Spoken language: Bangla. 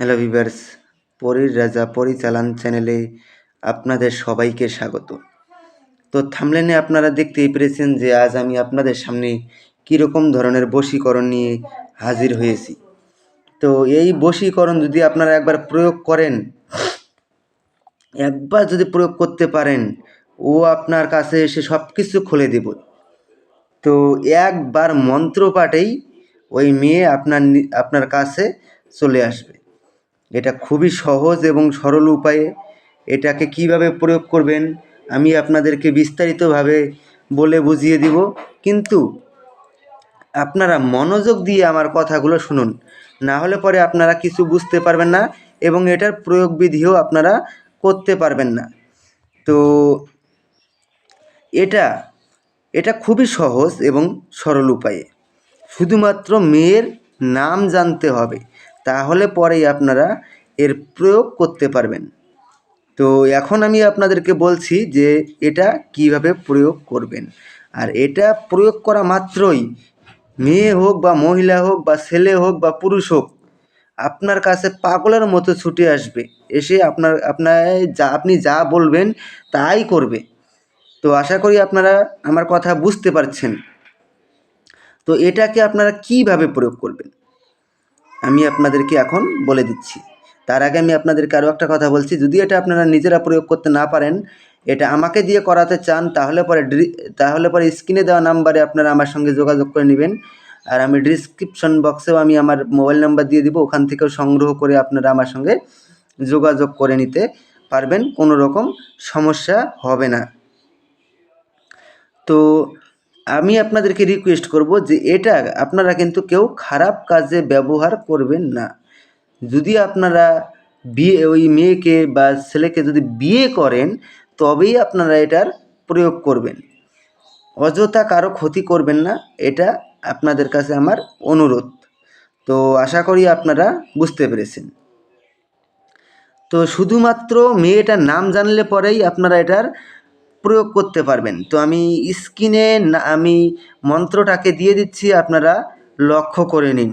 হ্যালো ভিভার্স, পরীর রাজা পরিচালন চ্যানেলে আপনাদের সবাইকে স্বাগত। তো থাম্বনেলে আপনারা দেখতেই পেরেছেন যে আজ আমি আপনাদের সামনে কীরকম ধরনের বশীকরণ নিয়ে হাজির হয়েছি। তো এই বশীকরণ যদি আপনারা একবার প্রয়োগ করেন, একবার যদি প্রয়োগ করতে পারেন, ও আপনার কাছে এসে সব কিছু খুলে দেব। তো একবার মন্ত্র পাঠেই ওই মেয়ে আপনার কাছে চলে আসবে। এটা খুবই সহজ এবং সরল উপায়ে এটাকে কিভাবে প্রয়োগ করবেন আমি আপনাদেরকে বিস্তারিতভাবে বলে বুঝিয়ে দিব, কিন্তু আপনারা মনোযোগ দিয়ে আমার কথাগুলো শুনুন, না হলে পরে আপনারা কিছু বুঝতে পারবেন না এবং এটার প্রয়োগ বিধিও আপনারা করতে পারবেন না। তো এটা খুবই সহজ এবং সরল উপায়ে, শুধুমাত্র মেয়ের নাম জানতে হবে, তাহলে পরেই আপনারা এর প্রয়োগ করতে পারবেন। তো এখন আমি আপনাদেরকে বলছি যে এটা কিভাবে প্রয়োগ করবেন। আর এটা প্রয়োগ করা মাত্রই মেয়ে হোক বা মহিলা হোক বা ছেলে হোক বা পুরুষ হোক, আপনার কাছে পাগলের মতো ছুটে আসবে, এসে আপনি যা বলবেন তাই করবে। তো আশা করি আপনারা আমার কথা বুঝতে পারছেন। তো এটাকে আপনারা কিভাবে প্রয়োগ করবেন আমি আপনাদেরকে এখন বলে দিচ্ছি। তার আগে আমি আপনাদেরকে আরও একটা কথা বলছি, যদি এটা আপনারা নিজেরা প্রয়োগ করতে না পারেন, এটা আমাকে দিয়ে করাতে চান, তাহলে পরে স্ক্রিনে দেওয়া নাম্বারে আপনারা আমার সঙ্গে যোগাযোগ করে নেবেন। আর আমি ডিসক্রিপশন বক্সেও আমি আমার মোবাইল নাম্বার দিয়ে দিব, ওখান থেকেও সংগ্রহ করে আপনারা আমার সঙ্গে যোগাযোগ করে নিতে পারবেন, কোনো রকম সমস্যা হবে না। তো আমি আপনাদেরকে রিকোয়েস্ট করব যে এটা আপনারা কিন্তু কেউ খারাপ কাজে ব্যবহার করবেন না। যদি আপনারা ওই মেয়েকে বা ছেলেকে যদি বিয়ে করেন, তবেই আপনারা এটার প্রয়োগ করবেন। অযথা কারো ক্ষতি করবেন না, এটা আপনাদের কাছে আমার অনুরোধ। তো আশা করি আপনারা বুঝতে পেরেছেন। তো শুধুমাত্র মেয়েটার নাম জানলে পরেই আপনারা এটার প্রয়োগ করতে পারবেন। তো আমি স্ক্রিনে আমি মন্ত্রটাকে দিয়ে দিচ্ছি, আপনারা লক্ষ্য করে নিন।